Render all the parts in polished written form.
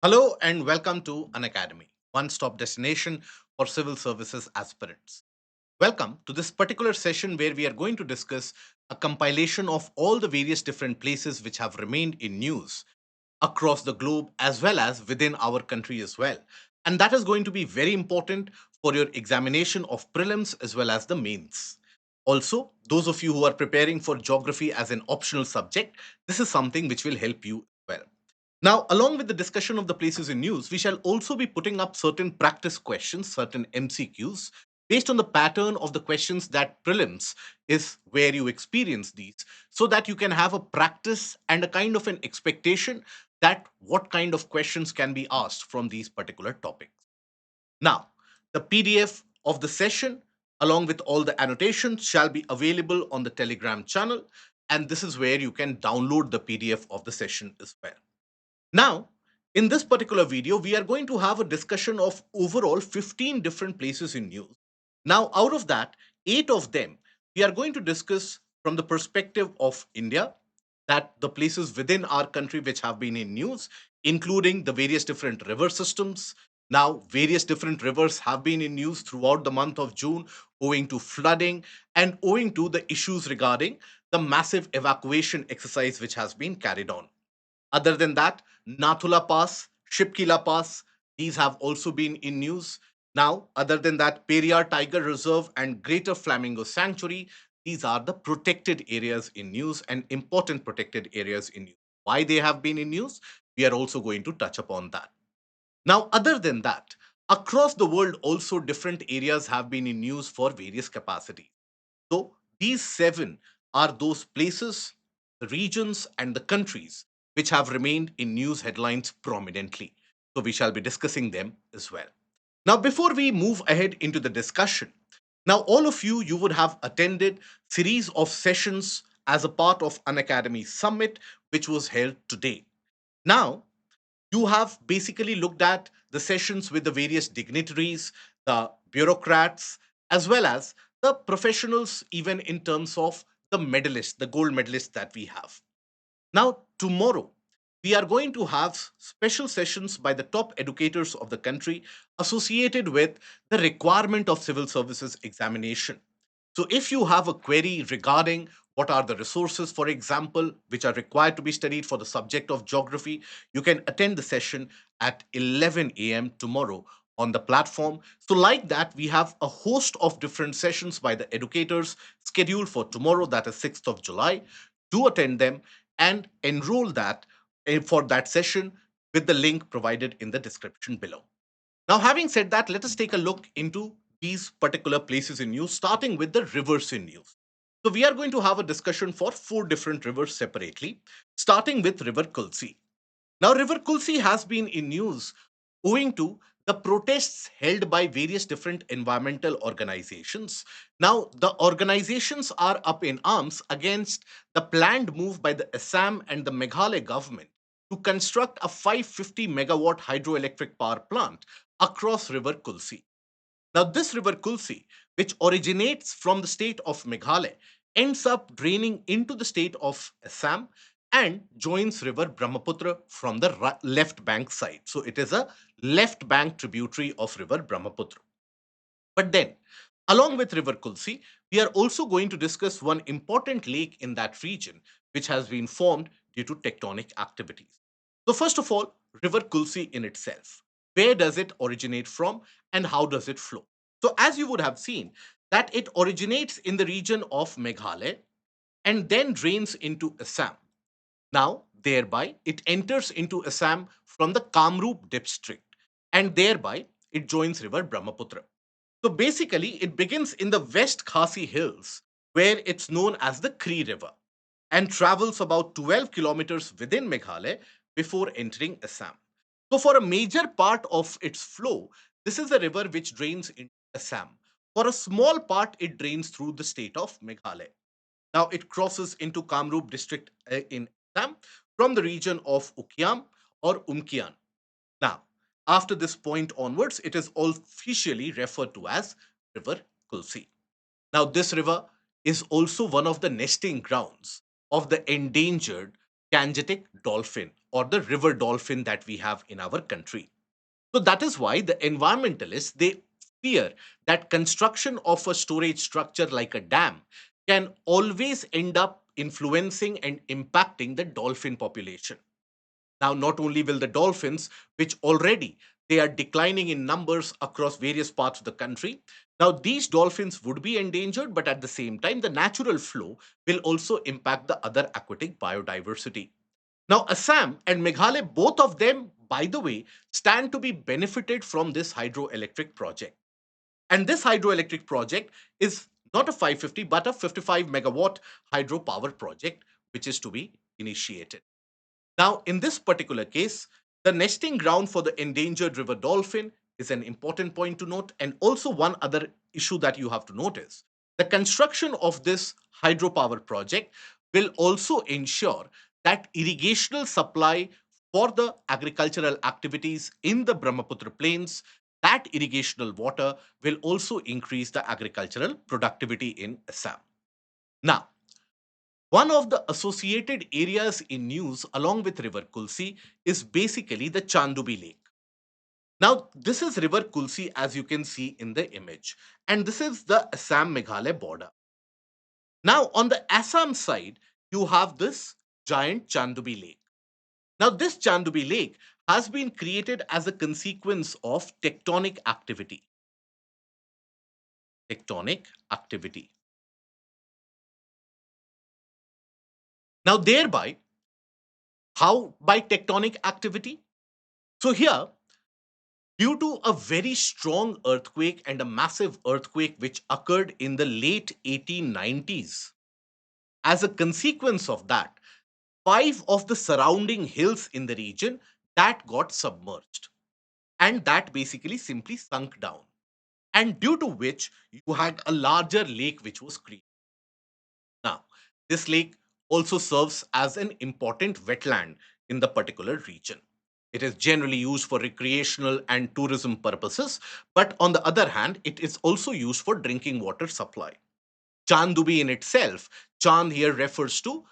Hello and welcome to Unacademy, one stop destination for civil services aspirants. Welcome to this particular session where we are going to discuss a compilation of all the various different places which have remained in news across the globe as well as within our country as well. And that is going to be very important for your examination of prelims as well as the mains. Also, those of you who are preparing for geography as an optional subject, this is something which will help you well. Now, along with the discussion of the places in news, we shall also be putting up certain practice questions, certain MCQs, based on the pattern of the questions that prelims is where you experience these, so that you can have a practice and a kind of an expectation that what kind of questions can be asked from these particular topics. Now, the PDF of the session, along with all the annotations, shall be available on the Telegram channel, and this is where you can download the PDF of the session as well. Now, in this particular video, we are going to have a discussion of overall 15 different places in news. Now, out of that, 8 of them we are going to discuss from the perspective of India, that the places within our country which have been in news, including the various different river systems. Now, various different rivers have been in news throughout the month of June, owing to flooding and owing to the issues regarding the massive evacuation exercise which has been carried on. Other than that, Nathula Pass, Shipki Pass, these have also been in news. Now, other than that, Periyar Tiger Reserve and Greater Flamingo Sanctuary, these are the protected areas in news and important protected areas in news. Why they have been in news? We are also going to touch upon that. Now, other than that, across the world, also different areas have been in news for various capacities. So these seven are those places, the regions, and the countries which have remained in news headlines prominently. So we shall be discussing them as well. Now, before we move ahead into the discussion, now all of you would have attended series of sessions as a part of Unacademy Summit, which was held today. Now, you have basically looked at the sessions with the various dignitaries, the bureaucrats, as well as the professionals, even in terms of the medalists, the gold medalists that we have. Now, tomorrow, we are going to have special sessions by the top educators of the country associated with the requirement of civil services examination. So, if you have a query regarding what are the resources, for example, which are required to be studied for the subject of geography, you can attend the session at 11 a.m. tomorrow on the platform. So, like that, we have a host of different sessions by the educators scheduled for tomorrow, that is 6th of July. Do attend them and enroll that for that session with the link provided in the description below. Now, having said that, let us take a look into these particular places in news, starting with the rivers in news. So, we are going to have a discussion for four different rivers separately, starting with River Kulsi. Now, River Kulsi has been in news owing to the protests held by various different environmental organizations. Now, the organizations are up in arms against the planned move by the Assam and the Meghalaya government to construct a 550 megawatt hydroelectric power plant across River Kulsi. Now, this river Kulsi, which originates from the state of Meghalaya, ends up draining into the state of Assam and joins river Brahmaputra from the left bank side. So, it is a left bank tributary of river Brahmaputra. But then, along with river Kulsi, we are also going to discuss one important lake in that region, which has been formed due to tectonic activities. So, first of all, river Kulsi in itself. Where does it originate from and how does it flow? So, as you would have seen, that it originates in the region of Meghalaya and then drains into Assam. Now, thereby, it enters into Assam from the Kamrup district and thereby it joins river Brahmaputra. So basically, it begins in the West Khasi Hills, where it's known as the Cree River, and travels about 12 kilometers within Meghalaya before entering Assam. So, for a major part of its flow, this is a river which drains into Assam. For a small part, it drains through the state of Meghalaya. Now, it crosses into Kamrup district in Assam from the region of Ukiam or Umkian. Now, after this point onwards, it is officially referred to as River Kulsi. Now, this river is also one of the nesting grounds of the endangered Gangetic dolphin or the river dolphin that we have in our country. So that is why the environmentalists they fear that construction of a storage structure like a dam can always end up influencing and impacting the dolphin population. Now, not only will the dolphins, which already they are declining in numbers across various parts of the country, now these dolphins would be endangered, but at the same time, the natural flow will also impact the other aquatic biodiversity. Now, Assam and Meghalaya, both of them, by the way, stand to be benefited from this hydroelectric project. And this hydroelectric project is not a 550, but a 55 megawatt hydropower project, which is to be initiated. Now, in this particular case, the nesting ground for the endangered river dolphin is an important point to note. And also, one other issue that you have to notice the construction of this hydropower project will also ensure that irrigational supply for the agricultural activities in the Brahmaputra plains, that irrigational water will also increase the agricultural productivity in Assam. Now, one of the associated areas in news along with River Kulsi is basically the Chandubi Lake. Now, this is River Kulsi as you can see in the image, and this is the Assam Meghalaya border. Now, on the Assam side, you have this giant Chandubi Lake. Now, this Chandubi Lake has been created as a consequence of tectonic activity. Tectonic activity. Now, thereby, how by tectonic activity? So, here due to a very strong earthquake and a massive earthquake which occurred in the late 1890s. As a consequence of that, five of the surrounding hills in the region that got submerged and that basically simply sunk down. And due to which you had a larger lake which was created. Now, this lake also serves as an important wetland in the particular region. It is generally used for recreational and tourism purposes, but on the other hand, it is also used for drinking water supply. Chandubi in itself, Chand here refers to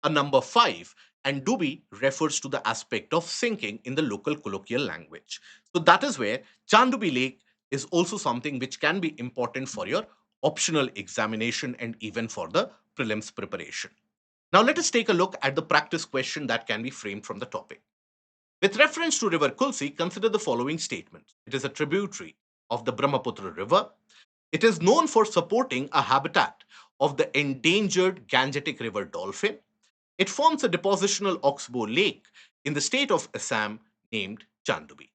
a number 5, and Dubi refers to the aspect of sinking in the local colloquial language. So that is where Chandubi Lake is also something which can be important for your optional examination and even for the prelims preparation. Now let us take a look at the practice question that can be framed from the topic. With reference to River Kulsi, consider the following statement. It is a tributary of the Brahmaputra River. It is known for supporting a habitat of the endangered Gangetic River dolphin. It forms a depositional oxbow lake in the state of Assam named Chandubi.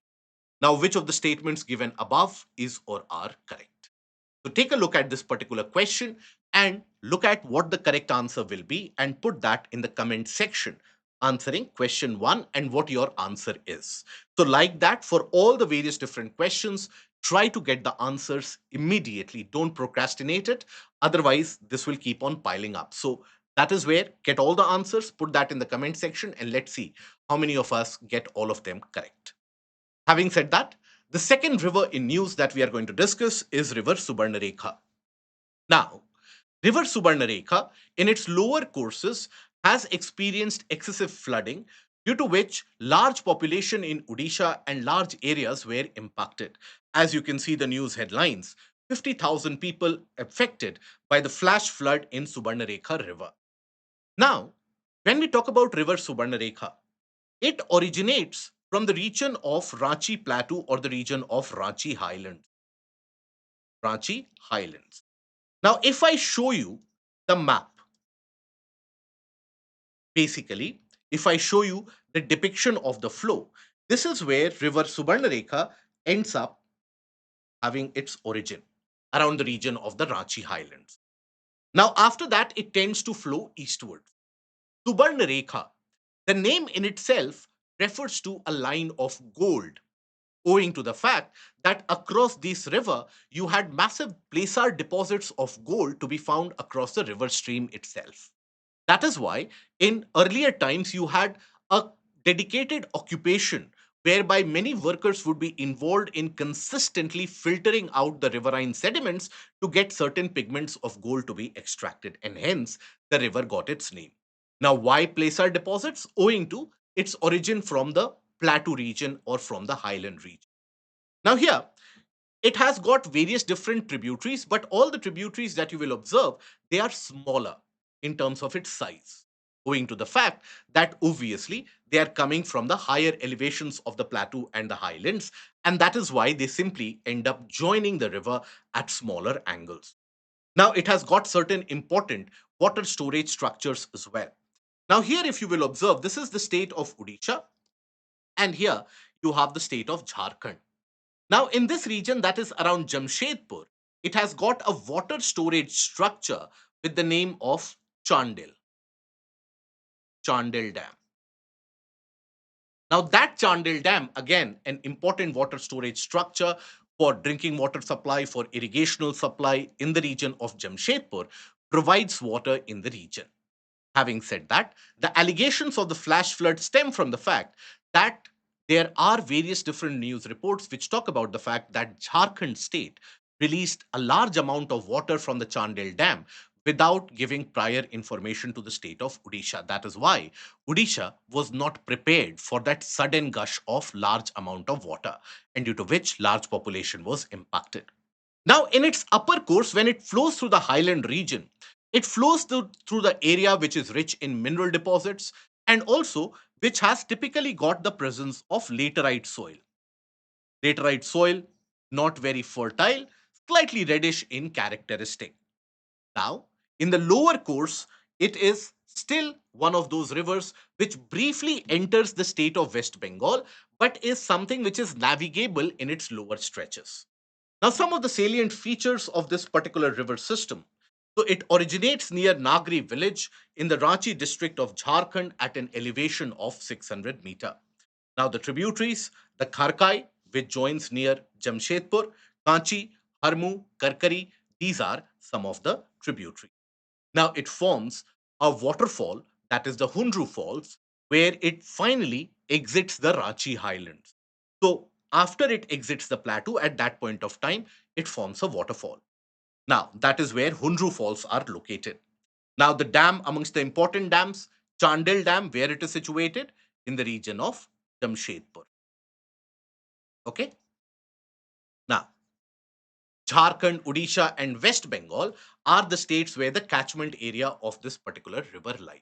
Now, which of the statements given above is or are correct? So, take a look at this particular question and look at what the correct answer will be and put that in the comment section answering question 1 and what your answer is. So, like that, for all the various different questions, try to get the answers immediately. Don't procrastinate it. Otherwise, this will keep on piling up. So, that is where get all the answers, put that in the comment section, and let's see how many of us get all of them correct. Having said that, the second river in news that we are going to discuss is River Subarnarekha. Now, River Subarnarekha, in its lower courses, has experienced excessive flooding, due to which large population in Odisha and large areas were impacted. As you can see the news headlines, 50,000 people affected by the flash flood in Subarnarekha River. Now, when we talk about River Subarnarekha, it originates from the region of Ranchi Plateau or the region of Ranchi Highlands. Ranchi Highlands. Now, if I show you the map, basically, if I show you the depiction of the flow, this is where River Subarnarekha ends up having its origin around the region of the Ranchi Highlands. Now, after that, it tends to flow eastward. Subarnarekha, the name in itself refers to a line of gold, owing to the fact that across this river you had massive placer deposits of gold to be found across the river stream itself. That is why in earlier times you had a dedicated occupation whereby many workers would be involved in consistently filtering out the riverine sediments to get certain pigments of gold to be extracted, and hence the river got its name. Now, why placer deposits? Owing to its origin from the plateau region or from the highland region. Now, here it has got various different tributaries, but all the tributaries that you will observe, they are smaller in terms of its size, owing to the fact that obviously they are coming from the higher elevations of the plateau and the highlands, and that is why they simply end up joining the river at smaller angles. Now, it has got certain important water storage structures as well. Now, here, if you will observe, this is the state of Odisha, and here you have the state of Jharkhand. Now, in this region that is around Jamshedpur, it has got a water storage structure with the name of Chandel Dam. Now, that Chandel Dam, again, an important water storage structure for drinking water supply, for irrigational supply in the region of Jamshedpur, provides water in the region. Having said that, the allegations of the flash flood stem from the fact that there are various different news reports which talk about the fact that Jharkhand state released a large amount of water from the Chandel Dam without giving prior information to the state of Odisha. That is why Odisha was not prepared for that sudden gush of large amount of water, and due to which large population was impacted. Now, in its upper course, when it flows through the highland region, it flows through the area which is rich in mineral deposits and also which has typically got the presence of laterite soil. Laterite soil, not very fertile, slightly reddish in characteristic. Now, in the lower course, it is still one of those rivers which briefly enters the state of West Bengal, but is something which is navigable in its lower stretches. Now, some of the salient features of this particular river system. So, it originates near Nagri village in the Ranchi district of Jharkhand at an elevation of 600 meter. Now, the tributaries, the Kharkai, which joins near Jamshedpur, Kanchi, Harmu, Karkari, these are some of the tributaries. Now, it forms a waterfall, that is the Hundru Falls, where it finally exits the Ranchi highlands. So, after it exits the plateau, at that point of time, it forms a waterfall. Now, that is where Hundru Falls are located. Now, the dam, amongst the important dams, Chandel Dam, where it is situated in the region of Jamshedpur. Okay. Now, Jharkhand, Odisha, and West Bengal are the states where the catchment area of this particular river lies.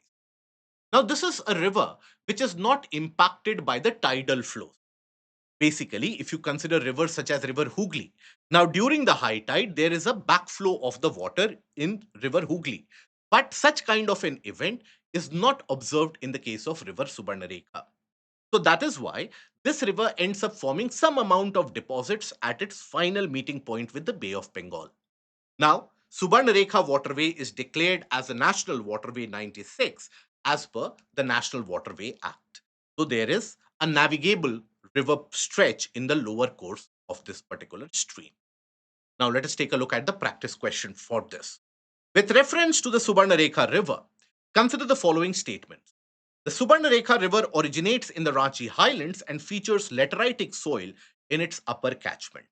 Now, this is a river which is not impacted by the tidal flows. Basically, if you consider rivers such as River Hooghly, now during the high tide, there is a backflow of the water in River Hooghly. But such kind of an event is not observed in the case of River Subarnarekha. So that is why this river ends up forming some amount of deposits at its final meeting point with the Bay of Bengal. Now, Subarnarekha waterway is declared as a National Waterway 96 as per the National Waterway Act. So there is a navigable river stretch in the lower course of this particular stream. Now let us take a look at the practice question for this. With reference to the Subarnarekha river, consider the following statements. The Subarnarekha river originates in the Ranchi highlands and features lateritic soil in its upper catchment.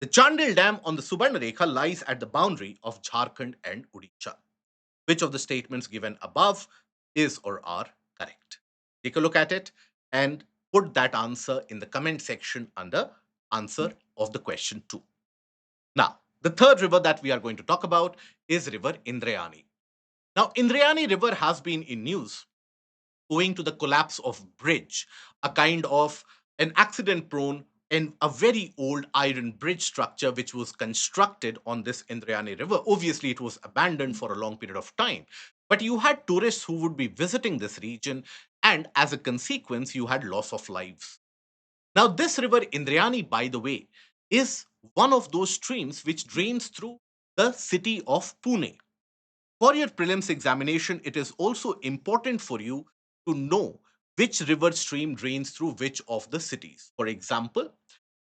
The Chandel Dam on the Subarnarekha lies at the boundary of Jharkhand and Odisha. Which of the statements given above is or are correct? Take a look at it and put that answer in the comment section under answer of the question 2. Now, the third river that we are going to talk about is River Indrayani. Now, Indrayani River has been in news owing to the collapse of bridge, a kind of an accident prone and a very old iron bridge structure which was constructed on this Indrayani river. Obviously, it was abandoned for a long period of time, but you had tourists who would be visiting this region, and as a consequence, you had loss of lives. Now, this river Indrayani, by the way, is one of those streams which drains through the city of Pune. For your prelims examination, it is also important for you to know which river stream drains through which of the cities. For example,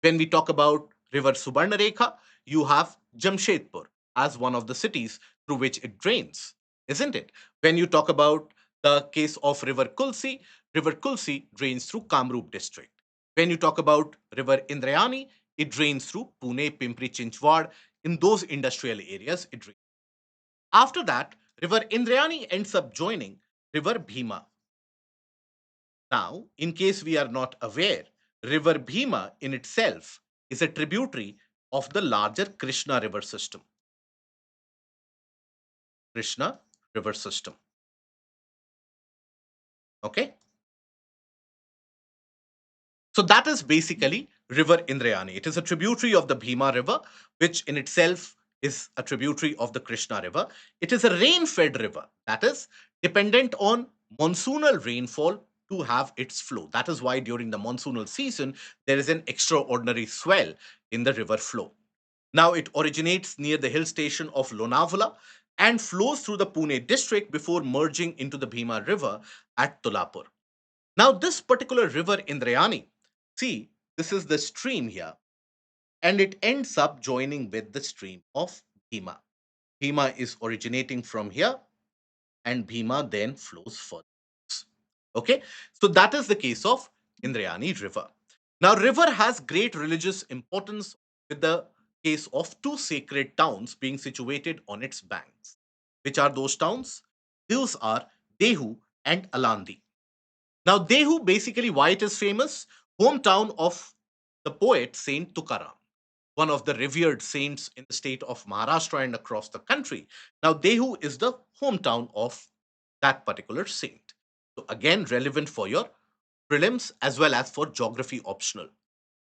when we talk about River Subarnarekha, you have Jamshedpur as one of the cities through which it drains, isn't it? When you talk about the case of River Kulsi drains through Kamrup district. When you talk about River Indrayani, it drains through Pune, Pimpri Chinchwad. In those industrial areas, it drains. After that, River Indrayani ends up joining River Bhima. Now, in case we are not aware, River Bhima in itself is a tributary of the larger Krishna river system. Krishna river system. Okay. So that is basically River Indrayani. It is a tributary of the Bhima River, which in itself is a tributary of the Krishna River. It is a rain-fed river, that is dependent on monsoonal rainfall to have its flow. That is why during the monsoonal season, there is an extraordinary swell in the river flow. Now it originates near the hill station of Lonavala and flows through the Pune district before merging into the Bhima River at Tolapur. Now, this particular river, Indrayani, see, this is the stream here, and it ends up joining with the stream of Bhima. Bhima is originating from here, and Bhima then flows further. Okay, so that is the case of Indrayani River. Now, river has great religious importance with the case of two sacred towns being situated on its banks. Which are those towns? Those are Dehu and Alandi. Now, Dehu, basically, why it is famous? Hometown of the poet Saint Tukaram, one of the revered saints in the state of Maharashtra and across the country. Now, Dehu is the hometown of that particular saint. So, again, relevant for your prelims as well as for geography optional.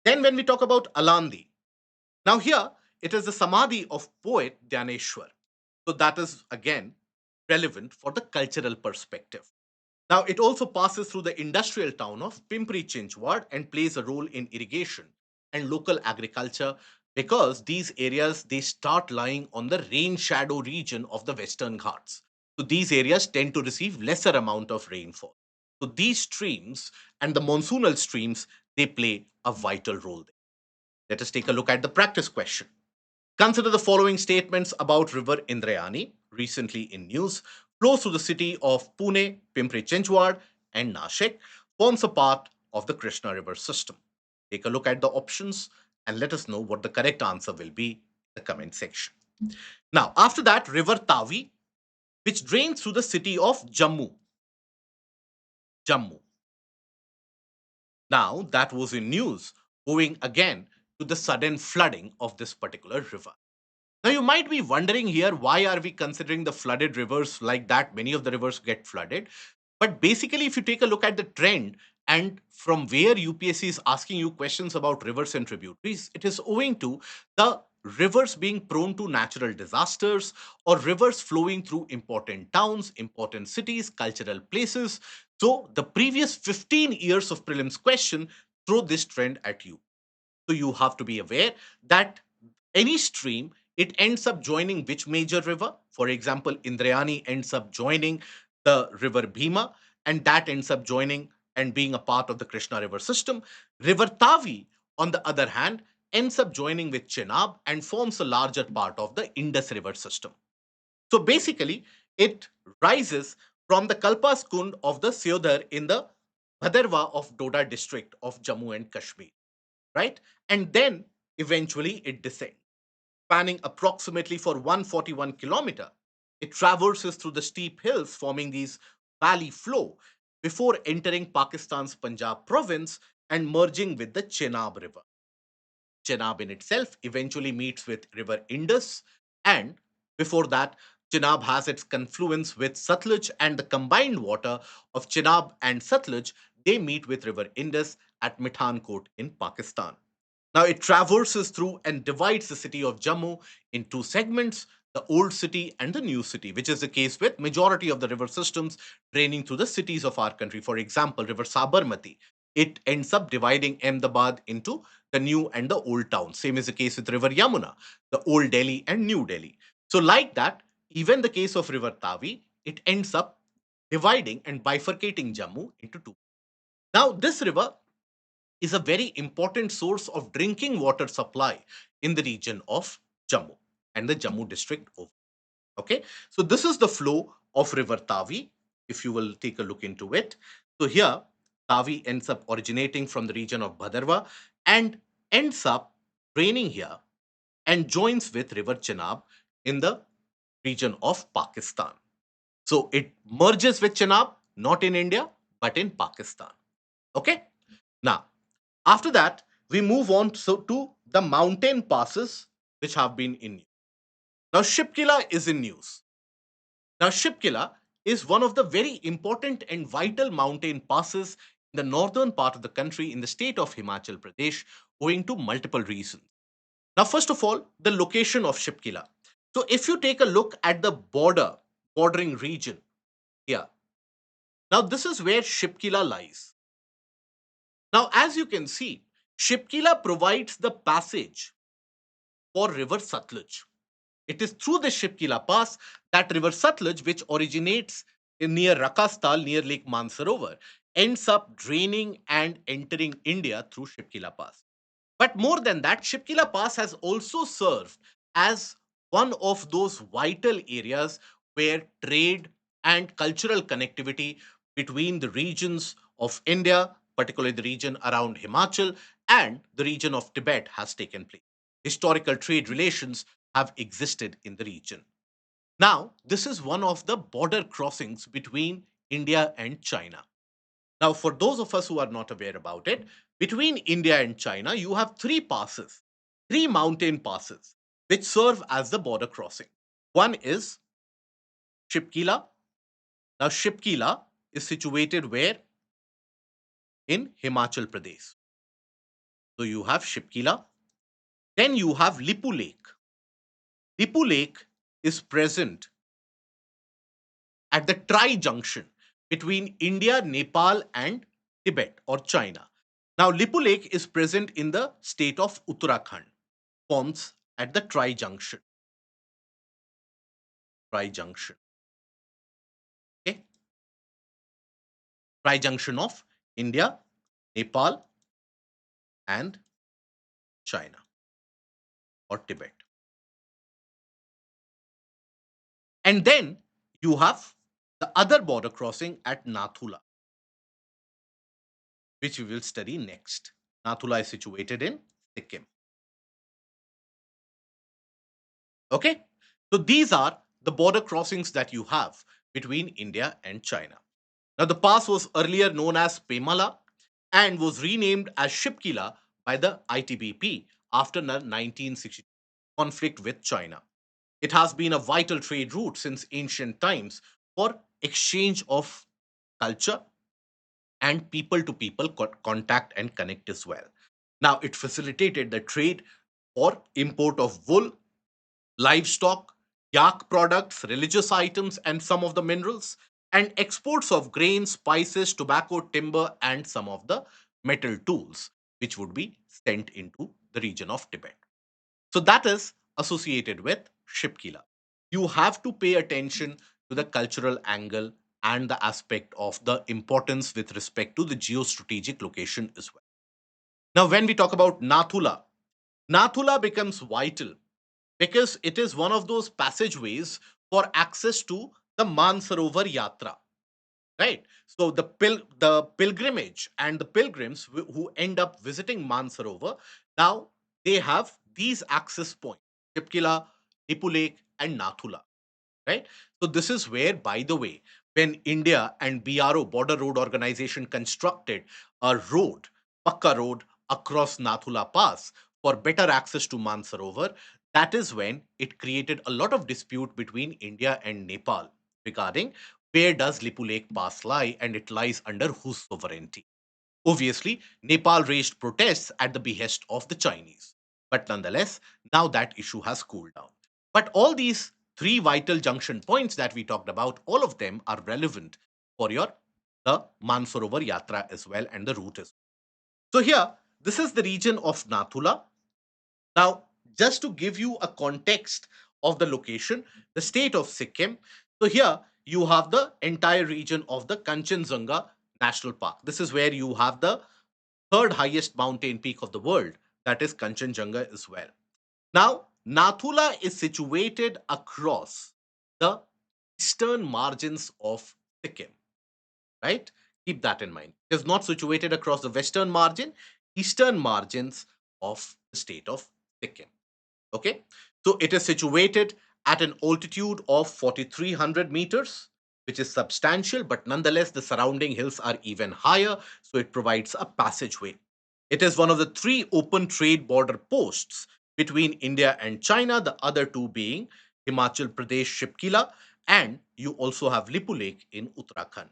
Then, when we talk about Alandi, now here it is the samadhi of poet Dhyaneshwar. So, that is again relevant for the cultural perspective. Now, it also passes through the industrial town of Pimpri Chinchwad and plays a role in irrigation and local agriculture because these areas they start lying on the rain shadow region of the Western Ghats. So these areas tend to receive lesser amount of rainfall. So these streams and the monsoonal streams they play a vital role there. Let us take a look at the practice question. Consider the following statements about River Indrayani, recently in news, flows through the city of Pune, Pimpri Chinchwad, and Nashik, forms a part of the Krishna River system. Take a look at the options and let us know what the correct answer will be in the comment section. Now, after that, River Tawi, which drains through the city of Jammu. Jammu. Now, that was in news, owing again to the sudden flooding of this particular river. Now, you might be wondering here why are we considering the flooded rivers like that? Many of the rivers get flooded. But basically, if you take a look at the trend and from where UPSC is asking you questions about rivers and tributaries, it is owing to the rivers being prone to natural disasters or rivers flowing through important towns, important cities, cultural places. So, the previous 15 years of prelims question throw this trend at you. So, you have to be aware that any stream it ends up joining which major river? For example, Indrayani ends up joining the river Bhima, and that ends up joining and being a part of the Krishna river system. River Tavi, on the other hand, ends up joining with Chenab and forms a larger part of the Indus river system. So basically, it rises from the Kalpas Kund of the Syodhar in the Bhadarwa of Doda district of Jammu and Kashmir, right? And then eventually it descends spanning approximately for 141 kilometer. It traverses through the steep hills forming these valley flow before entering Pakistan's Punjab province and merging with the Chenab River. Chenab in itself eventually meets with River Indus, and before that, Chenab has its confluence with Satluj, and the combined water of Chenab and Satluj they meet with River Indus at Mithankot in Pakistan. Now it traverses through and divides the city of Jammu in two segments, the old city and the new city, which is the case with majority of the river systems draining through the cities of our country. For example, River Sabarmati, it ends up dividing Ahmedabad into the new and the old town. Same is the case with River Yamuna, the old Delhi and new Delhi. So like that, even the case of River Tavi, it ends up dividing and bifurcating Jammu into two. Now this river is a very important source of drinking water supply in the region of Jammu and the Jammu district. Okay, so this is the flow of River Tavi. If you will take a look into it, so here Tavi ends up originating from the region of Bhadarwa and ends up draining here and joins with River Chenab in the region of Pakistan. So it merges with Chenab, not in India, but in Pakistan. Okay. Now, after that, we move on to the mountain passes which have been in news. Now, Shipkila is in news. Now, Shipkila is one of the very important and vital mountain passes in the northern part of the country in the state of Himachal Pradesh, owing to multiple reasons. Now, first of all, the location of Shipkila. So, if you take a look at the bordering region here, now this is where Shipkila lies. Now, as you can see, Shipkila provides the passage for river Satluj. It is through the Shipkila Pass that river Satluj, which originates near Rakastal near Lake Mansarovar, ends up draining and entering India through Shipkila Pass. But more than that, Shipkila Pass has also served as one of those vital areas where trade and cultural connectivity between the regions of India, particularly the region around Himachal, and the region of Tibet has taken place. Historical trade relations have existed in the region. Now, this is one of the border crossings between India and China. Now, for those of us who are not aware about it, between India and China, you have three passes, three mountain passes, which serve as the border crossing. One is Shipkila. Now, Shipkila is situated where? In Himachal Pradesh. So, you have Shipkila. Then you have Lipu Lake. Lipu Lake is present at the tri junction between India, Nepal, and Tibet or China. Now, Lipu Lake is present in the state of Uttarakhand, forms at the tri junction, okay, tri junction of India, Nepal, and China or Tibet. And then you have the other border crossing at Nathula, which we will study next. Nathula is situated in Sikkim. Okay, so these are the border crossings that you have between India and China. Now, the pass was earlier known as Pemala and was renamed as Shipkila by the ITBP after the 1960 conflict with China. It has been a vital trade route since ancient times for exchange of culture and people to people contact and connect as well. Now, it facilitated the trade for import of wool, livestock, yak products, religious items, and some of the minerals, and exports of grains, spices, tobacco, timber, and some of the metal tools, which would be sent into the region of Tibet. So that is associated with Shipkila. You have to pay attention to the cultural angle and the aspect of the importance with respect to the geostrategic location as well. Now, when we talk about Nathula, Nathula becomes vital because it is one of those passageways for access to the Mansarovar Yatra, right? So the pilgrimage and the pilgrims who end up visiting Mansarovar, now they have these access points: Shipkila, Nipu Lake, and Nathula, right? So this is where, by the way, when India and BRO Border Road Organization constructed a road, Pakka road across Nathula Pass for better access to Mansarovar, that is when it created a lot of dispute between India and Nepal regarding where does Lipu Lake Pass lie and it lies under whose sovereignty. Obviously, Nepal raised protests at the behest of the Chinese. But nonetheless, now that issue has cooled down. But all these three vital junction points that we talked about, all of them are relevant for your the Mansarovar Yatra as well and the route as well. So here, this is the region of Nathula. Now, just to give you a context of the location, the state of Sikkim. So here you have the entire region of the Kanchenjunga National Park. This is where you have the third highest mountain peak of the world, that is Kanchenjunga as well. Now, Nathula is situated across the eastern margins of Sikkim, right? Keep that in mind. It is not situated across the western margin, eastern margins of the state of Sikkim. Okay, so it is situated at an altitude of 4,300 meters, which is substantial, but nonetheless, the surrounding hills are even higher, so it provides a passageway. It is one of the three open trade border posts between India and China, the other two being Himachal Pradesh Shipkila, and you also have Lipu Lake in Uttarakhand.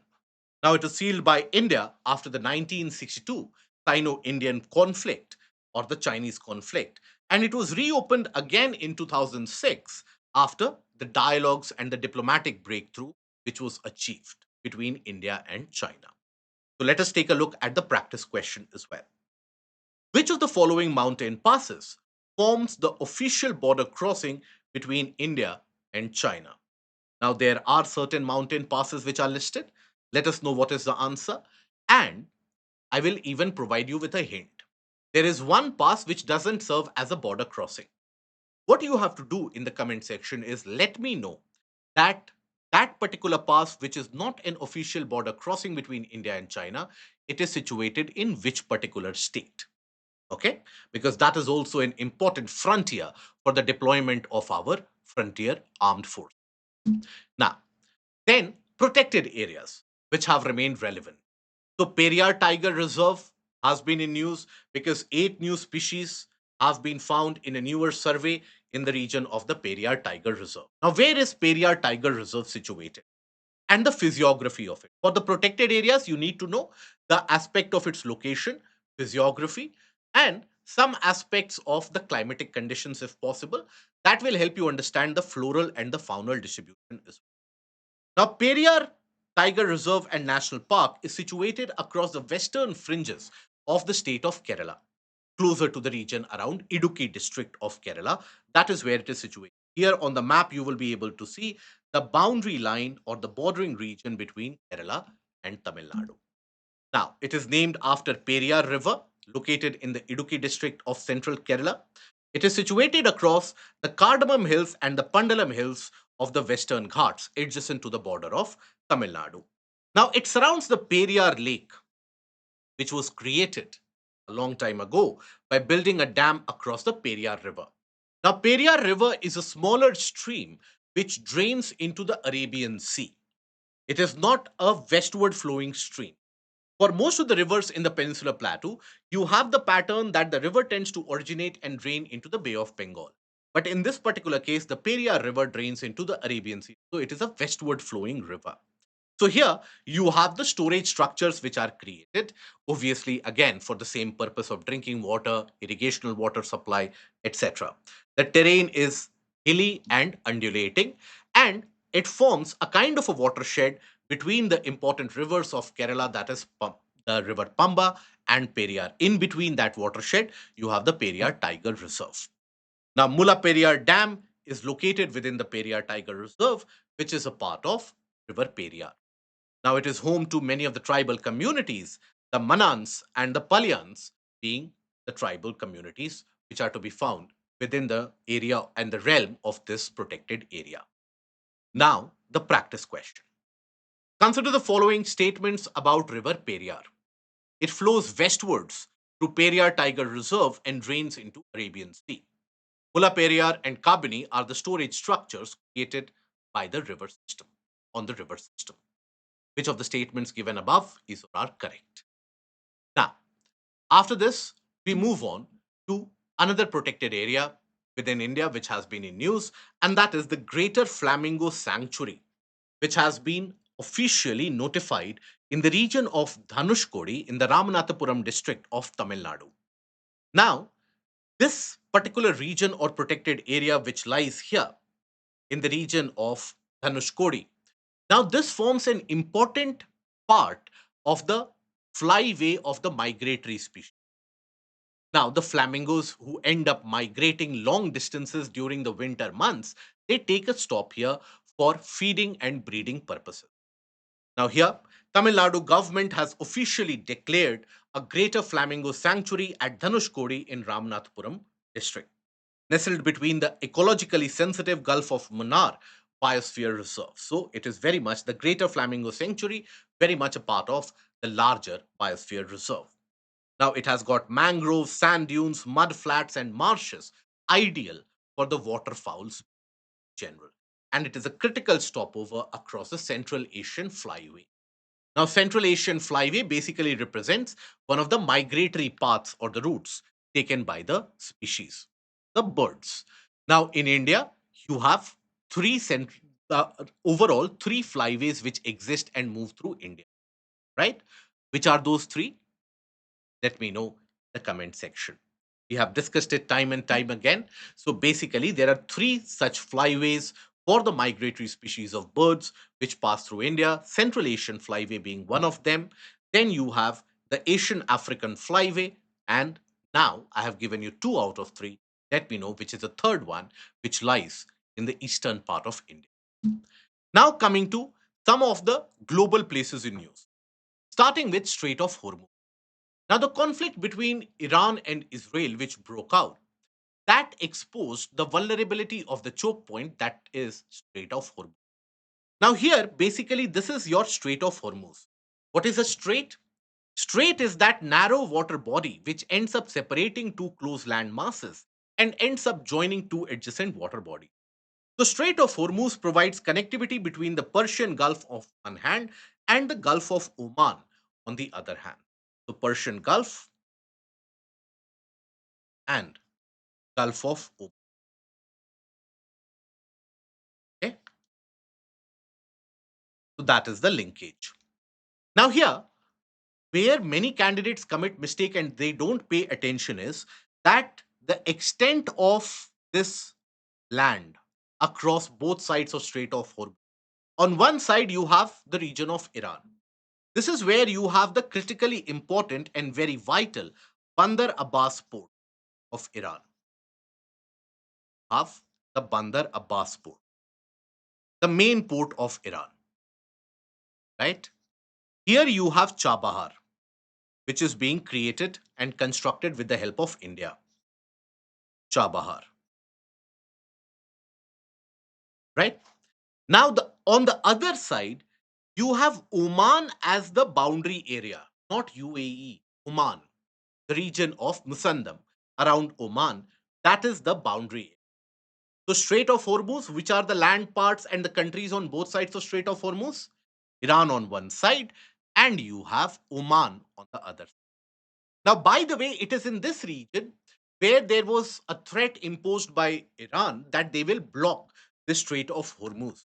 Now, it was sealed by India after the 1962 Sino Indian conflict or the Chinese conflict, and it was reopened again in 2006 after the dialogues and the diplomatic breakthrough which was achieved between India and China. So, let us take a look at the practice question as well. Which of the following mountain passes forms the official border crossing between India and China? Now, there are certain mountain passes which are listed. Let us know what is the answer. And I will even provide you with a hint. There is one pass which doesn't serve as a border crossing. What you have to do in the comment section is let me know that that particular pass, which is not an official border crossing between India and China, it is situated in which particular state. Okay? Because that is also an important frontier for the deployment of our frontier armed force. Now, then, protected areas which have remained relevant. So, Periyar Tiger Reserve has been in news because eight new species have been found in a newer survey in the region of the Periyar Tiger Reserve. Now, where is Periyar Tiger Reserve situated? And the physiography of it. For the protected areas, you need to know the aspect of its location, physiography, and some aspects of the climatic conditions if possible. That will help you understand the floral and the faunal distribution as well. Now, Periyar Tiger Reserve and National Park is situated across the western fringes of the state of Kerala, closer to the region around Idukki district of Kerala. That is where it is situated. Here on the map, you will be able to see the boundary line or the bordering region between Kerala and Tamil Nadu. Now, it is named after Periyar River, located in the Idukki district of central Kerala. It is situated across the Cardamom Hills and the Pandalam Hills of the Western Ghats, adjacent to the border of Tamil Nadu. Now, it surrounds the Periyar Lake, which was created a long time ago by building a dam across the Periyar River. Now, Periyar River is a smaller stream which drains into the Arabian Sea. It is not a westward flowing stream. For most of the rivers in the Peninsular Plateau, you have the pattern that the river tends to originate and drain into the Bay of Bengal. But in this particular case, the Periyar River drains into the Arabian Sea. So it is a westward flowing river. So here you have the storage structures which are created, obviously, again, for the same purpose of drinking water, irrigational water supply, etc. The terrain is hilly and undulating, and it forms a kind of a watershed between the important rivers of Kerala, that is the river Pamba and Periyar. In between that watershed, you have the Periyar Tiger Reserve. Now, Mulla Periyar Dam is located within the Periyar Tiger Reserve, which is a part of River Periyar. Now, it is home to many of the tribal communities, the Manans and the Palyans being the tribal communities which are to be found within the area and the realm of this protected area. Now, the practice question. Consider the following statements about River Periyar. It flows westwards through Periyar Tiger Reserve and drains into Arabian Sea. Mulla Periyar and Kabini are the storage structures created by the river system, on the river system. Which of the statements given above is or are correct? Now, after this, we move on to another protected area within India which has been in news, and that is the Greater Flamingo Sanctuary, which has been officially notified in the region of Dhanushkodi in the Ramanathapuram district of Tamil Nadu. Now, this particular region or protected area which lies here in the region of Dhanushkodi. Now, this forms an important part of the flyway of the migratory species. Now, the flamingos who end up migrating long distances during the winter months, they take a stop here for feeding and breeding purposes. Now, here, Tamil Nadu government has officially declared a greater flamingo sanctuary at Dhanushkodi in Ramanathapuram district, nestled between the ecologically sensitive Gulf of Munnar Biosphere Reserve. So it is very much the Greater Flamingo Sanctuary, very much a part of the larger Biosphere Reserve. Now it has got mangroves, sand dunes, mud flats, and marshes, ideal for the waterfowls in general. and it is a critical stopover across the Central Asian Flyway. Now, Central Asian Flyway basically represents one of the migratory paths or the routes taken by the species, the birds. Now, in India, you have uh, overall three flyways which exist and move through India, right? Which are those three? Let me know in the comment section. We have discussed it time and time again. So basically, there are three such flyways for the migratory species of birds which pass through India, Central Asian flyway being one of them. Then you have the Asian African flyway, and now I have given you two out of three. Let me know which is the third one, which lies in the eastern part of India. Now, coming to some of the global places in news, starting with Strait of Hormuz. Now, the conflict between Iran and Israel, which broke out, that exposed the vulnerability of the choke point that is Strait of Hormuz. Now, here, basically, this is your Strait of Hormuz. What is a strait? Strait is that narrow water body which ends up separating two close land masses and ends up joining two adjacent water bodies. The Strait of Hormuz provides connectivity between the Persian Gulf on one hand and the Gulf of Oman on the other hand. The Persian Gulf and Gulf of Oman. Okay, so that is the linkage. Now, here, where many candidates commit mistake and they don't pay attention is that the extent of this land across both sides of Strait of Hormuz. On one side, you have the region of Iran. This is where you have the critically important and very vital Bandar Abbas port of Iran. Have the Bandar Abbas port, the main port of Iran, right? Here you have Chabahar, which is being created and constructed with the help of India. Chabahar, right? Now, on the other side, you have Oman as the boundary area, not UAE, Oman, the region of Musandam around Oman, that is the boundary. So, Strait of Hormuz, which are the land parts and the countries on both sides of Strait of Hormuz, Iran on one side, and you have Oman on the other. Now, by the way, it is in this region where there was a threat imposed by Iran that they will block the Strait of Hormuz.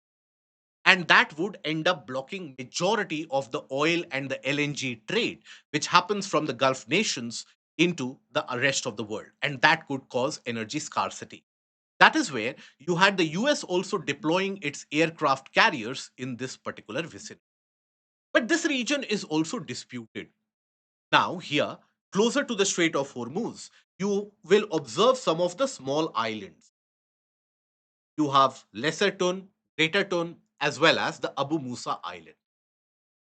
And that would end up blocking majority of the oil and the LNG trade, which happens from the Gulf nations into the rest of the world. And that could cause energy scarcity. That is where you had the US also deploying its aircraft carriers in this particular vicinity. But this region is also disputed. Now, here, closer to the Strait of Hormuz, you will observe some of the small islands. You have Lesser Tun, Greater Tun, as well as the Abu Musa Island.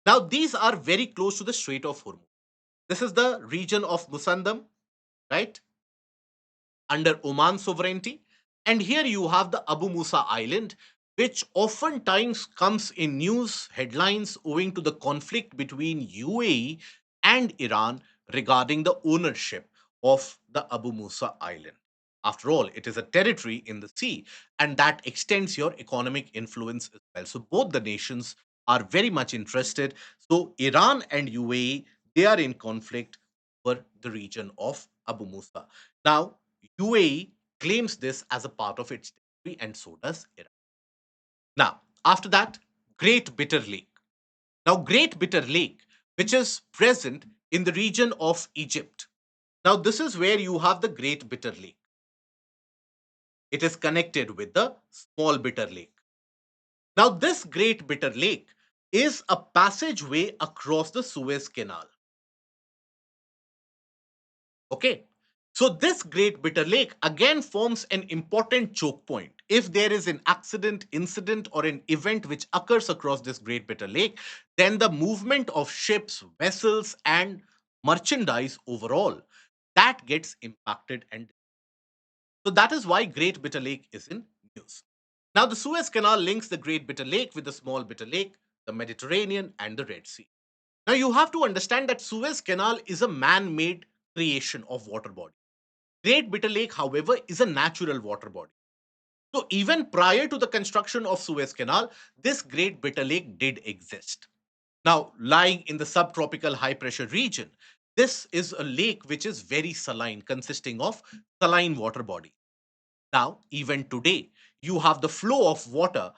Now, these are very close to the Strait of Hormuz. This is the region of Musandam, right, under Oman sovereignty. And here you have the Abu Musa Island, which oftentimes comes in news headlines owing to the conflict between UAE and Iran regarding the ownership of the Abu Musa Island. After all, it is a territory in the sea, and that extends your economic influence as well. So both the nations are very much interested. So Iran and UAE, they are in conflict over the region of Abu Musa. Now, UAE claims this as a part of its territory, and so does Iran. Now, after that, Great Bitter Lake. Now, Great Bitter Lake, which is present in the region of Egypt. Now, this is where you have the Great Bitter Lake. It is connected with the Small Bitter Lake. Now, this Great Bitter Lake is a passageway across the Suez Canal. Okay. So this Great Bitter Lake again forms an important choke point. If there is an accident, incident, or an event which occurs across this Great Bitter Lake, then the movement of ships, vessels, and merchandise overall, that gets impacted. And so that is why Great Bitter Lake is in news. Now, the Suez Canal links the Great Bitter Lake with the Small Bitter Lake, the Mediterranean, and the Red Sea. Now, you have to understand that Suez Canal is a man-made creation of water body. Great Bitter Lake, however, is a natural water body. So even prior to the construction of Suez Canal, this Great Bitter Lake did exist. Now, lying in the subtropical high pressure region, this is a lake which is very saline, consisting of saline water body. Now, even today, you have the flow of water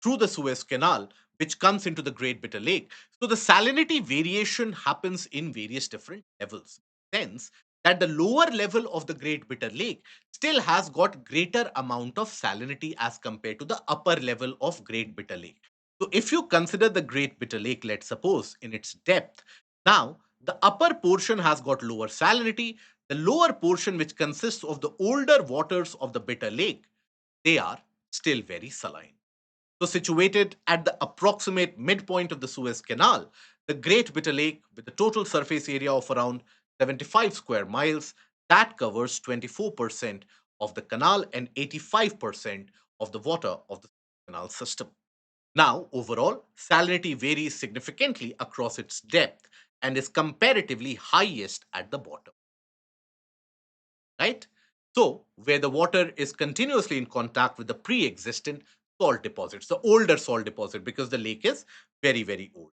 through the Suez Canal, which comes into the Great Bitter Lake. So the salinity variation happens in various different levels. Hence, that the lower level of the Great Bitter Lake still has got greater amount of salinity as compared to the upper level of Great Bitter Lake. So if you consider the Great Bitter Lake, let's suppose in its depth, now the upper portion has got lower salinity. The lower portion, which consists of the older waters of the Bitter Lake, they are still very saline. So, situated at the approximate midpoint of the Suez Canal, the Great Bitter Lake, with a total surface area of around 75 square miles, that covers 24% of the canal and 85% of the water of the canal system. Now, overall, salinity varies significantly across its depth and is comparatively highest at the bottom, right? So, where the water is continuously in contact with the pre existent salt deposits, the older salt deposit, because the lake is very, very old.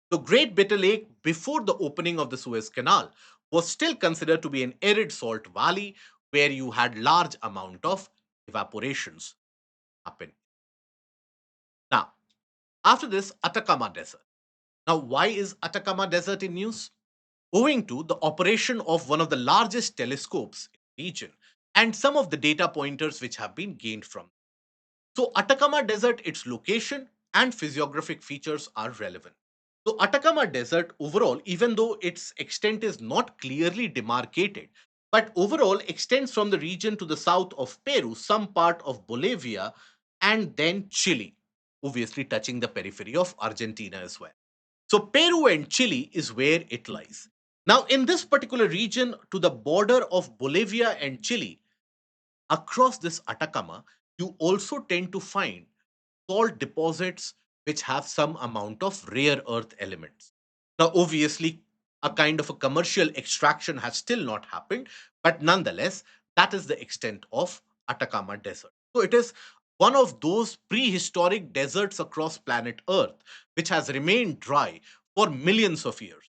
The Great Bitter Lake, before the opening of the Suez Canal, was still considered to be an arid salt valley where you had large amount of evaporations happen. Now, after this, Atacama Desert. Now, why is Atacama Desert in news? Owing to the operation of one of the largest telescopes in the region and some of the data pointers which have been gained from. So, Atacama Desert, its location and physiographic features are relevant. So, Atacama Desert overall, even though its extent is not clearly demarcated, but overall extends from the region to the south of Peru, some part of Bolivia, and then Chile, obviously touching the periphery of Argentina as well. So, Peru and Chile is where it lies. Now, in this particular region, to the border of Bolivia and Chile, across this Atacama, you also tend to find salt deposits which have some amount of rare earth elements. Now, obviously, a kind of a commercial extraction has still not happened, but nonetheless, that is the extent of Atacama Desert. So, it is one of those prehistoric deserts across planet Earth which has remained dry for millions of years,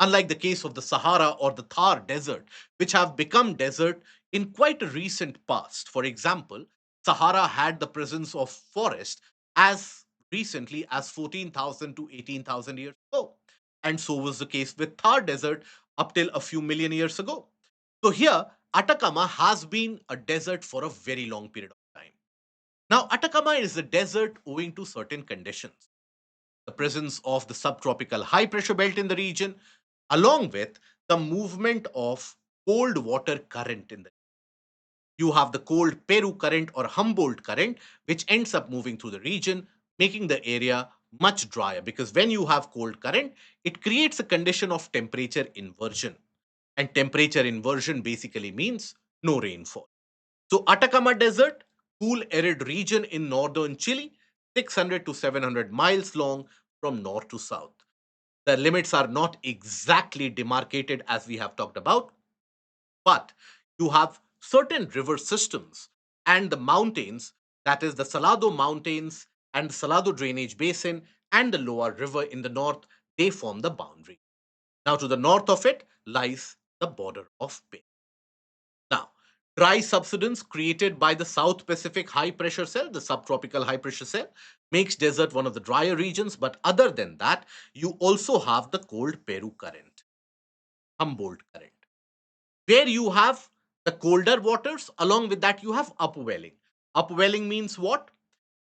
unlike the case of the Sahara or the Thar Desert, which have become desert in quite a recent past. For example, Sahara had the presence of forest as recently as 14,000 to 18,000 years ago. And so was the case with Thar Desert up till a few million years ago. So here, Atacama has been a desert for a very long period of time. Now, Atacama is a desert owing to certain conditions: the presence of the subtropical high pressure belt in the region, along with the movement of cold water current in the. You have the cold Peru current or Humboldt current, which ends up moving through the region, making the area much drier. Because when you have cold current, it creates a condition of temperature inversion. And temperature inversion basically means no rainfall. So, Atacama Desert, cool arid region in northern Chile, 600 to 700 miles long from north to south. The limits are not exactly demarcated as we have talked about, but you have certain river systems and the mountains, that is the Salado Mountains and the Salado Drainage Basin and the Loa River in the north, they form the boundary. Now, to the north of it lies the border of Peru. Now, dry subsidence created by the South Pacific high pressure cell, the subtropical high pressure cell, makes desert one of the drier regions. But other than that, you also have the cold Peru current, Humboldt current, where you have the colder waters. Along with that, you have upwelling. Upwelling means what?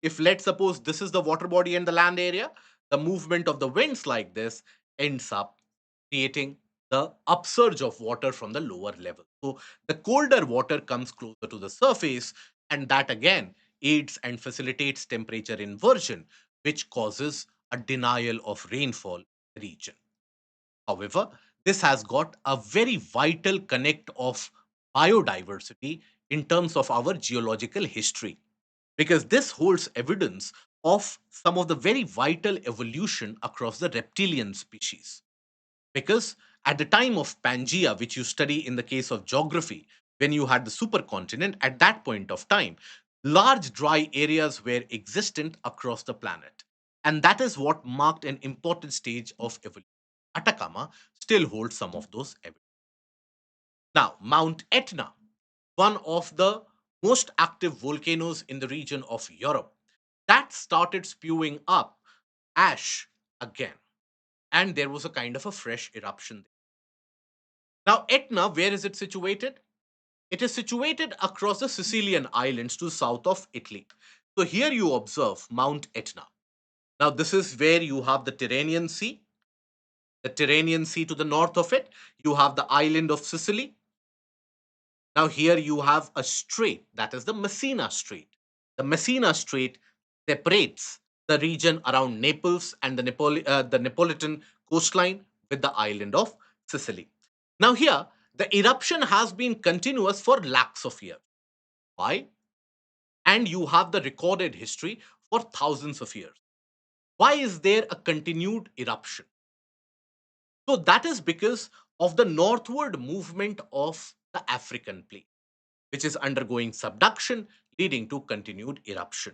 If let's suppose this is the water body and the land area, the movement of the winds like this ends up creating the upsurge of water from the lower level. So the colder water comes closer to the surface, and that again aids and facilitates temperature inversion, which causes a denial of rainfall in the region. However, this has got a very vital connect of biodiversity in terms of our geological history, because this holds evidence of some of the very vital evolution across the reptilian species. Because at the time of Pangea, which you study in the case of geography, when you had the supercontinent, at that point of time, Large dry areas were existent across the planet, and that is what marked an important stage of evolution. Atacama still holds some of those evidence. Now, Mount Etna, one of the most active volcanoes in the region of Europe, that started spewing up ash again, and there was a kind of a fresh eruption. Now, Etna, where is it situated? It is situated across the Sicilian islands to south of Italy. So here you observe Mount Etna. Now, this is where you have the Tyrrhenian Sea to the north of it. You have the island of Sicily. Now, here you have a strait, that is the Messina Strait. The Messina Strait separates the region around Naples and the Neapolitan coastline with the island of Sicily. Now, here, the eruption has been continuous for lakhs of years. Why? And you have the recorded history for thousands of years. Why is there a continued eruption? So, that is because of the northward movement of the African plate, which is undergoing subduction, leading to continued eruption.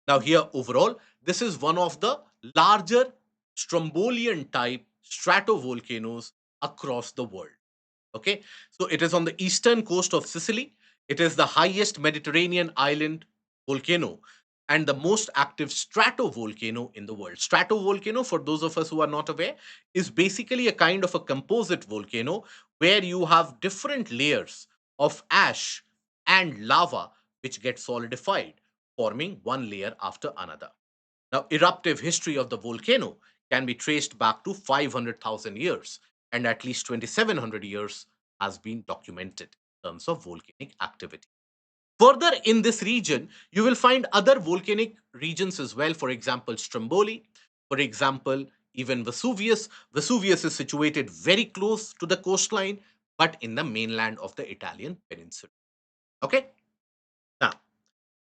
Now, here overall, this is one of the larger Strombolian type stratovolcanoes across the world. Okay, so it is on the eastern coast of Sicily. It is the highest Mediterranean island volcano and the most active stratovolcano in the world. Stratovolcano, for those of us who are not aware, is basically a kind of a composite volcano where you have different layers of ash and lava which get solidified, forming one layer after another. Now, eruptive history of the volcano can be traced back to 500,000 years, and at least 2,700 years has been documented in terms of volcanic activity. Further in this region, you will find other volcanic regions as well. For example, Stromboli, for example, even Vesuvius. Vesuvius is situated very close to the coastline, but in the mainland of the Italian peninsula. Okay, now,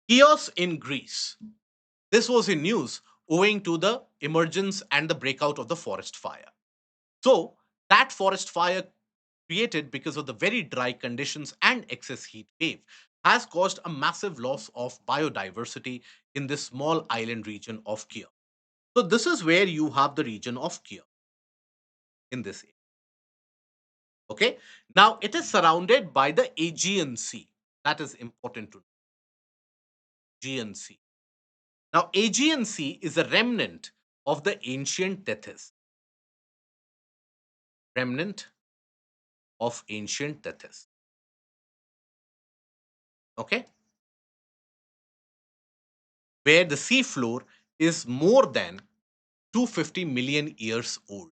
chaos in Greece. This was in news owing to the emergence and the breakout of the forest fire. So, that forest fire created because of the very dry conditions and excess heat wave has caused a massive loss of biodiversity in this small island region of Kiev. So, this is where you have the region of Kiev in this area. Okay. Now, it is surrounded by the Aegean Sea. That is important to know. Aegean Sea. Now, Aegean Sea is a remnant of the ancient Tethys. Remnant of ancient Tethys. Okay, where the seafloor is more than 250 million years old.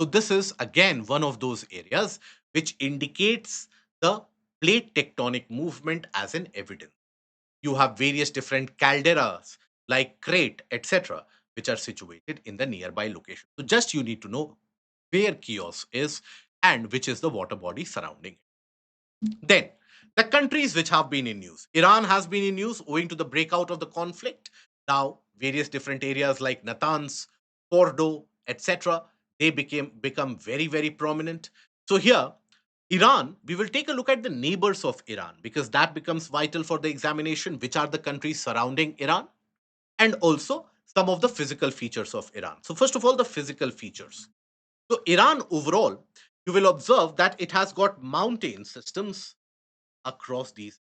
So, this is again one of those areas which indicates the plate tectonic movement as an evidence. You have various different calderas like Crete, etc., which are situated in the nearby location. So, just you need to know where Chios is and which is the water body surrounding it. Then, the countries which have been in news. Iran has been in news owing to the breakout of the conflict. Now, various different areas like Natanz, Fordo, etc., they become very, very prominent. So here, Iran, we will take a look at the neighbors of Iran because that becomes vital for the examination. Which are the countries surrounding Iran? And also some of the physical features of Iran. So, first of all, the physical features. So, Iran overall, you will observe that it has got mountain systems across these.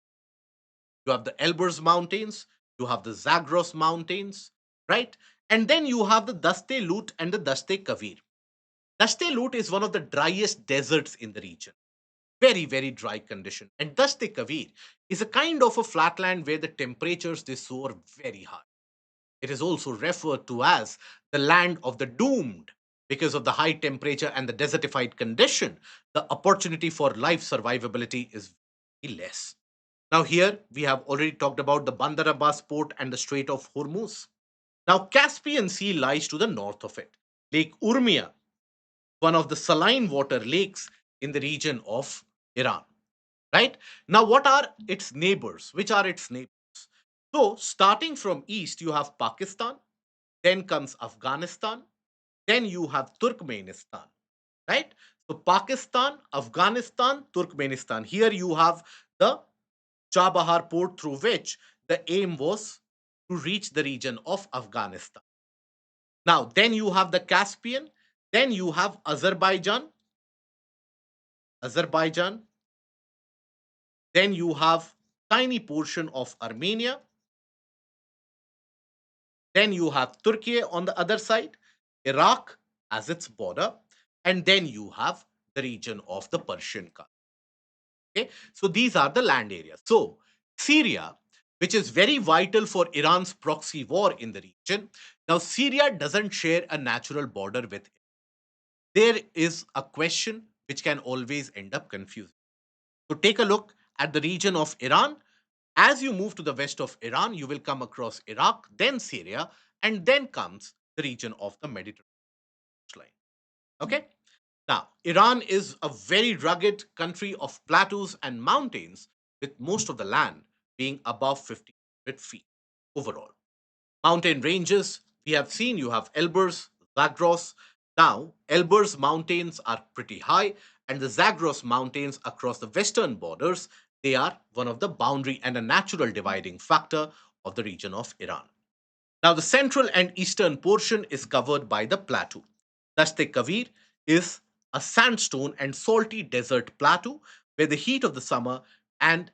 You have the Elburz Mountains, you have the Zagros Mountains, right? And then you have the Daste Lut and the Daste Kavir. Daste Lut is one of the driest deserts in the region. Very, very dry condition. And Daste Kavir is a kind of a flatland where the temperatures they soar very high. It is also referred to as the land of the doomed because of the high temperature and the desertified condition. The opportunity for life survivability is very less. Now, here we have already talked about the Bandar Abbas port and the Strait of Hormuz. Now, Caspian Sea lies to the north of it. Lake Urmia, one of the saline water lakes in the region of Iran. Right? Now, what are its neighbors? Which are its neighbors? So, starting from east, you have Pakistan, then comes Afghanistan, then you have Turkmenistan. Right? So, Pakistan, Afghanistan, Turkmenistan. Here you have the Chabahar port through which the aim was to reach the region of Afghanistan. Now, then you have the Caspian, then you have Azerbaijan, then you have tiny portion of Armenia, then you have Turkey on the other side, Iraq as its border, and then you have the region of the Persian Gulf. Okay, so these are the land areas. So Syria, which is very vital for Iran's proxy war in the region. Now, Syria doesn't share a natural border with it. There is a question which can always end up confusing. So take a look at the region of Iran. As you move to the west of Iran, you will come across Iraq, then Syria, and then comes the region of the Mediterranean line. Okay? Now, Iran is a very rugged country of plateaus and mountains, with most of the land being above 1,500 feet overall. Mountain ranges, we have seen you have Elburz, Zagros. Now, Elburz mountains are pretty high, and the Zagros mountains across the western borders, they are one of the boundary and a natural dividing factor of the region of Iran. Now, the central and eastern portion is covered by the plateau. Dasht Kavir is a sandstone and salty desert plateau where the heat of the summer and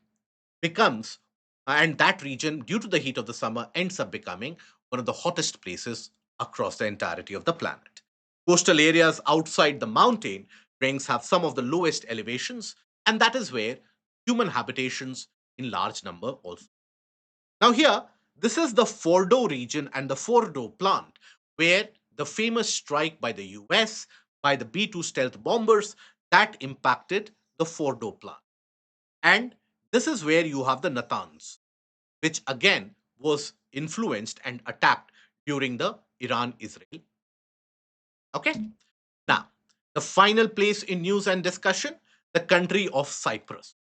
becomes, and that region, due to the heat of the summer, ends up becoming one of the hottest places across the entirety of the planet. Coastal areas outside the mountain ranges have some of the lowest elevations, and that is where human habitations in large number also. Now, here, this is the Fordo region and the Fordo plant, where the famous strike by the US by the B 2 stealth bombers that impacted the Fordo plant. And this is where you have the Natanz, which again was influenced and attacked during the Iran Israel. Okay. Now, the final place in news and discussion, the country of Cyprus.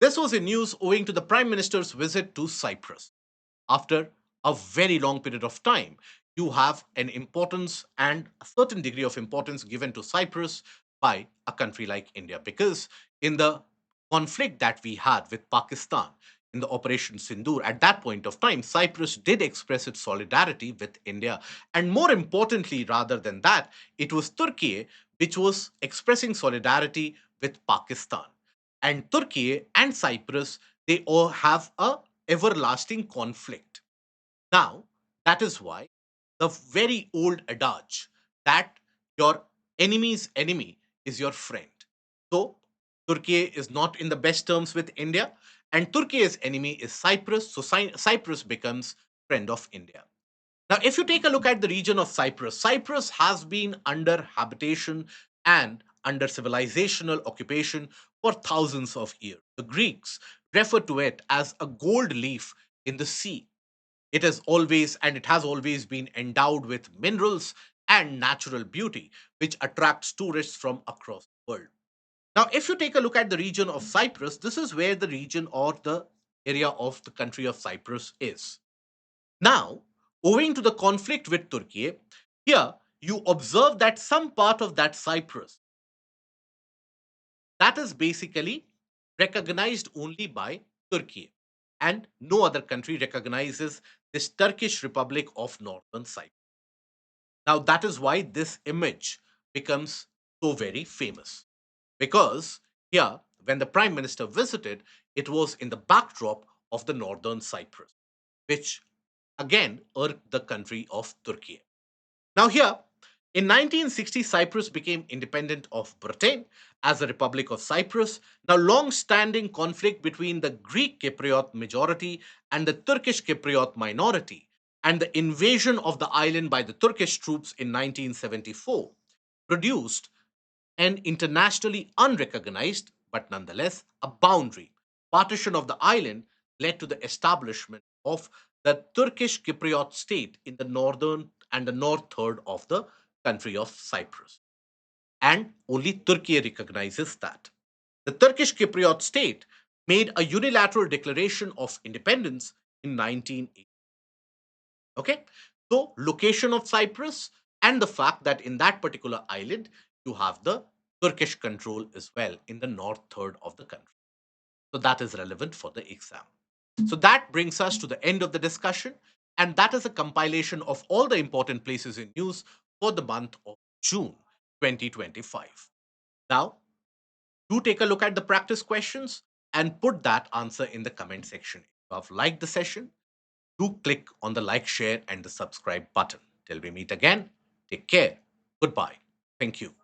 This was in news owing to the Prime Minister's visit to Cyprus. After a very long period of time, you have an importance and a certain degree of importance given to Cyprus by a country like India. Because in the conflict that we had with Pakistan in the Operation Sindoor, at that point of time, Cyprus did express its solidarity with India. And more importantly, rather than that, it was Turkey which was expressing solidarity with Pakistan. And Turkey and Cyprus, they all have a everlasting conflict. Now, that is why the very old adage that your enemy's enemy is your friend. So, Turkey is not in the best terms with India, and Turkey's enemy is Cyprus. So, Cyprus becomes friend of India. Now, if you take a look at the region of Cyprus, Cyprus has been under habitation and under civilizational occupation for thousands of years. The Greeks refer to it as a gold leaf in the sea. It is always and it has always been endowed with minerals and natural beauty, which attracts tourists from across the world. Now, if you take a look at the region of Cyprus, this is where the region or the area of the country of Cyprus is. Now, owing to the conflict with Turkey, here you observe that some part of that Cyprus that is basically recognized only by Turkey, and no other country recognizes this Turkish Republic of Northern Cyprus. Now, that is why this image becomes so very famous because here, when the Prime Minister visited, it was in the backdrop of the Northern Cyprus, which again irked the country of Turkey. Now, here, in 1960, Cyprus became independent of Britain as a Republic of Cyprus. Now, long standing conflict between the Greek Cypriot majority and the Turkish Cypriot minority, and the invasion of the island by the Turkish troops in 1974 produced an internationally unrecognized, but nonetheless a boundary. Partition of the island led to the establishment of the Turkish Cypriot state in the northern and the north third of the country of Cyprus. And only Turkey recognizes that. The Turkish Cypriot state made a unilateral declaration of independence in 1980. Okay? So, location of Cyprus and the fact that in that particular island you have the Turkish control as well in the north third of the country. So that is relevant for the exam. So that brings us to the end of the discussion, and that is a compilation of all the important places in news for the month of June 2025. Now, do take a look at the practice questions and put that answer in the comment section. If you have liked the session, do click on the like, share, and the subscribe button. Till we meet again, take care. Goodbye. Thank you.